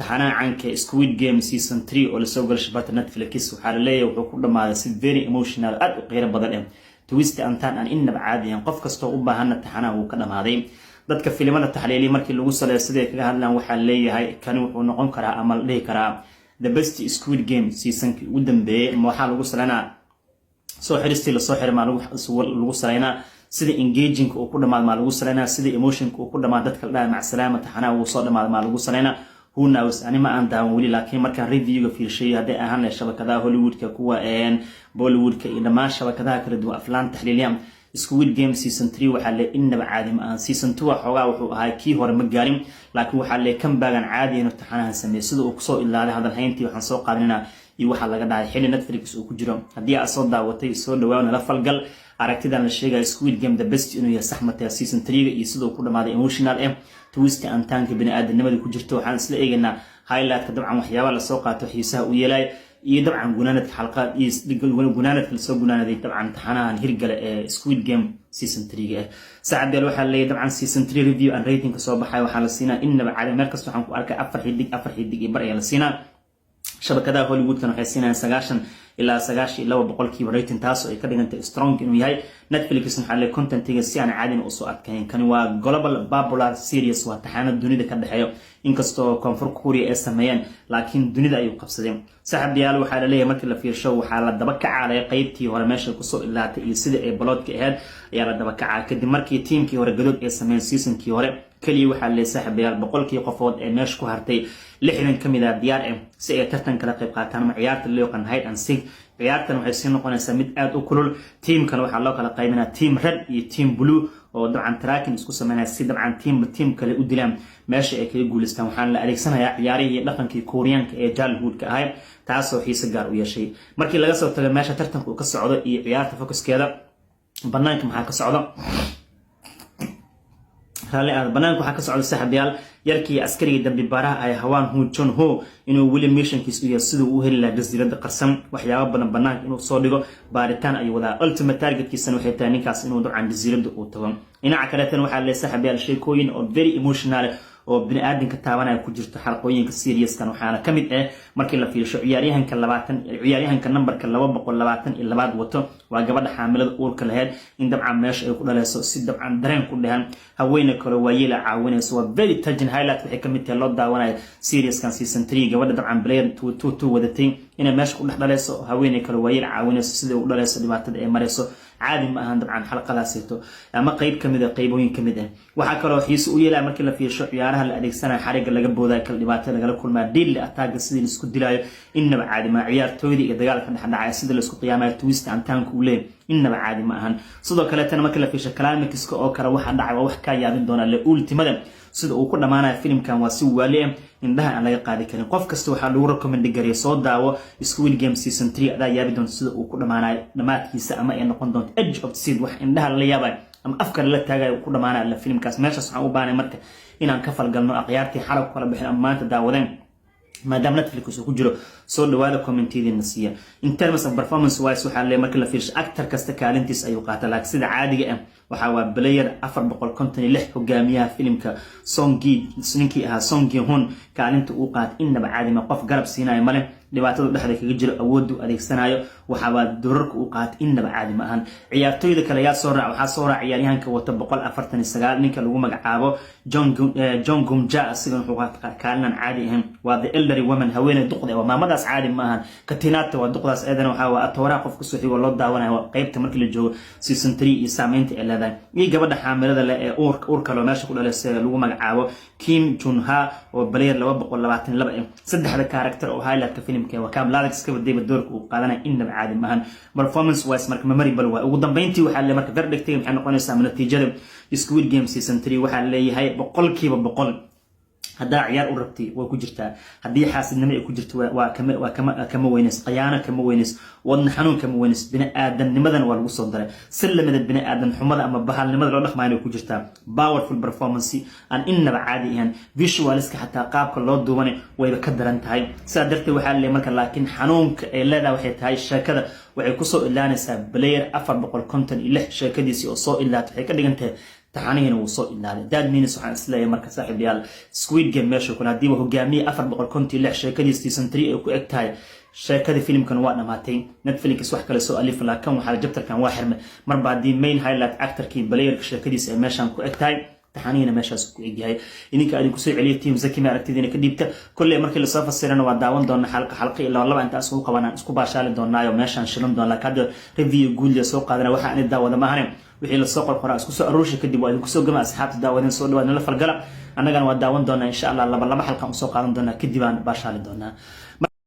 taxana canka Squid Game season 3 oo la soo galay shabakada Netflix waxa la leeyahay wuxuu ku dhamaaday si very emotional aad u qeyr badan twist antaan aan inaba caadiyan qof kasto u baahan taxana uu ka dhamaaday dadka filimada taxliiliye markii lagu saleeyo sidee kaga hadlaan waxa leeyahay kan wuxuu noqon karaa ama la dhihi karaa the best Squid Game season ugu dambeeyay waxa lagu saleynaa soo xiristi la soo xirmaa lagu saleynaa sida engaging uu ku dhamaad ma lagu saleynaa sida emotion uu ku dhamaad dadka la ma salaama taxana uu soo dhamaad ma lagu saleynaa who knows anima aan daawan wali laakiin marka review-ga fiirshay haday ahaan shabakadaha Hollywood-ka kuwa Bollywood-ka iyo dhamaan shabakadaha kala duwan aflaan taxliiliyan Squid Game season 3 waxa la inaba caadi ma aan season 2 xogaa wuxuu ahaa kii hore ma gaarin laakiin waxa la kan baagan caadi inuu taxanaha sameeyo sida uu soo ilaalay hadal hayntii waxaan soo qaadinaa iyo waxa laga dhacay xilli Netflix uu ku jiro hadii aad soo daawatay soo dhawaana la falgal aragtidan la sheegay Squid Game the best inuu yahay saxmata season 3 iyo sidoo ku dhamaaday emotional twist and tank bini'aadanimada ku jirto waxaan isla eegaynaa highlight-ka dabcan waxyaabo la soo qaato xiisaha u yeelay iyo dabcan gunaanadka xalqaad iyo gunaanadka la soo gunaanaday dabcan taxanahan hirgale ee Squid Game season 3 saacadeel waxa la leeyahay dabcan season 3 review and rating ka soo baxay waxa la siinaa inaba caadi meel kasta waxaan ku arkay 4 xidig iyo bar ayaa la siinaa shabakadaha Hollywood-kan waxay siinayaan 90 ilaa 92% rating taas oo ay ka dhigantay strong inuu yahay Netflix waxa la content-iga si aan caadi u soo adkayn kan waa global popular series waa taxana dunida ka dhaxeeyo inkastoo Koonfur Korea ay sameeyeen laakiin dunida ay u qabsadeen saxabiyaal waxa la leeyahay markii la fiirsho waxa la daba kacaalay qaybtii hore meesha ku soo ilaatay iyo sida ay balodka ahayd ayaa la daba kacaa kadib markii teamkii hore gadood ay sameeyeen season-kii hore kaliya waxa la saxabiyaal 100 qofood ee meesha ku hartay 60 kamid ah diyaar si ay tartan kala qayb qaataan ma ciyaarta loo yaqaan hide and seek ciyaartan waxay sii noqonaysaa mid aad u kulul teamkan waxa loo kala qaybinaa team red iyo team blue oo dabcan tracking isku sameynaya si dabcan team kale u dilaan meesha ay kaga guuleystaan waxaan la adeegsanayaa ciyaarihii dhaqankii Koreanka ee Hollywood-ka ahay taas oo xiiso gaar u yeeshay markii laga soo tago meesha tartanku ka socdo iyo ciyaarta focuskeeda banaanka maxaa ka socdo rally banaanka waxa ka socdo saxabiyaal yarkii askariga dambi baaraha ay hawaan hu John Ho inuu wali missionkiisu iyo sidoo uu heli lahaa jasiiradda qarsan waxyaabo badan banaanka inuu soo dhigo baaritaan ay wada ultimate targetkiisana waxay tahay ninkaas inuu dabcan jasiiradda uu tago dhinaca kale tan waxa la saxabiyaal sheekooyin oo very emotional oo bini'aadanka taabanaya ku jirto xalqooyinka serious-kan waxaana kamid ah markii la fiirsho ciyaaryahanka numberka 222 wato waa gabadha xaamilada uurka lahayd in dabcan meesha ay ku dhalayso si dabcan dareen ku dhahan haweeney kale waayila caawinayso waa very touching highlight waxay kamid tahay loo daawanayo serious-kan season 3 gabadha dabcan player 2 wadatay inay meesha ku dhalayso haweeney kale waayila caawinayso sida uu dhalayso dhibaatada ay marayso caadi ma ahan dabcan xalqadaasito ama qayb kamid ah qaybooyin kamid ah waxa kale oo xiiso u yeelay markii la fiirsho ciyaaraha la adeegsanayo xariga laga booday kala dhibaatada laga kulmaa deal attack sidii la isku dilaayo inaba caadi ma ciyaartooyda iyo dagaalka dhexdhacaya sida la isku qiyaamayo twist and tank u leeyahay inaba caadi ma ahan sidoo kale tan markii la fiirsho climax-ka oo kale waxa dhacay wax ka yaabin doona la ultimada sida uu ku dhamaanayo filimkan waa si waali indhaha aan laga qaadi karin qof kasta waxa lagu recommend gareey soo daawo Squid Game season 3 adaa yaabi doonto sida uu ku dhamaanayo dhamaadkiisa ama ay noqon doonto edge of the seat wax indhaha la yaabay ama afkar la taagayo ku dhamaanayo la filimkaas meeshaas waxaan u baahnay marka inaan ka falgalno aqyaartii xalab kala bixin ama maanta daawadeen maadaama Netflix uu ku jiro soo dhawaada comment-idiina siiya in terms of performance wise waxa la markii la fiirsho actor kasta kaalintiis ayuu qaataa laakiin sida caadiga ah waxa waa player 456 hogaamiyaha filimka ninkii ahaa Song Gi-hun kaalinta uu qaat inaba caadi ma qof garab siinayo male dhibaatada dhexda kaga jiro awood u adeegsanayo waxa waa durarka uu qaat inaba caadi ma ahan ciyaartooyda kale yaa soo raac waxa soo raac ciyaaryahanka wata 149 ninka lagu magacaabo John Gumja asiga wuxuu kaalin caadi ahaan waa the elderly woman haweeney duqda waa maamadaas caadi ma ahan katinaata waa duqdaas eedana waxa waa atooraa qof ku soo xigo loo daawanayo qaybta markii la joogo season 3 iyo saameynta ay leedahay iyo gabadha xaamilada leh ee uurka loo meesha ku dhalaysay lagu magacaabo Kim Jun Ha oo player 222 saddexda character oo highlight-ka filimka waa Cam Alex ka wadayba doorka uu qaadanay inaba caadi ma ahan performance wise marka memorable waa ugu dambeyntii waxa la marka verdict-iga maxay noqonaysaa natiijada Squid Game season 3 waxa la leeyahay 100% hadaa ciyaar u rabtay way ku jirtaa hadii xaasidnimo ay ku jirto waa kama weynays qiyaano kama weynays wadna xanuun kama weynays bini'aadamnimadan waa lagu soo daray sallamada bini'aadam xumada ama bahalnimada loo dhaqmayo ku jirtaa powerful performance aan inaba caadi ahaan visualiska xataa qaabka loo duubanay wayba ka daran tahay sidaa darteed waxa la leeyahay marka laakiin xanuunka ay leedahay waxay tahay sheekada waxay ku soo ilaanaysaa player 456 sheekadiisii oo soo ilaatay waxay ka dhigan tahay taxaniina wuu soo ilaalay dad minis waxaan isleeyahay marka saaxiibayaal Squid Game meesha kuna hadii uu hogaamiye 456 sheekadiisa season 3 ay ku egtahay sheekada filimkan waa dhamaatay Netflix wax kale soo alif laakan waxa jabtarkan waa xirmay mar baadii main highlight actorkii playerka sheekadiisa ay meeshan ku egtahay taxaniina meeshaas ku egyahay idinka adin ku soo celiyo team Zaki ma aragtidina ka dibta kulli markii la soo fasirana waa daawan doona xalqa ilaa laba inta soo qabanaan isku baashaali doonaayo meeshan shilan doona kada review guud soo qaadana waxa aan daawada ma ahayn wixii la soo qorqoraa isku soo aruushi kadib waa idinku soo gama asxaabta daawadeen soo dhawaadna la falgala annagana waa daawan doona insha Allah laba xalqa soo qaadan doona kadib aan baashaali doona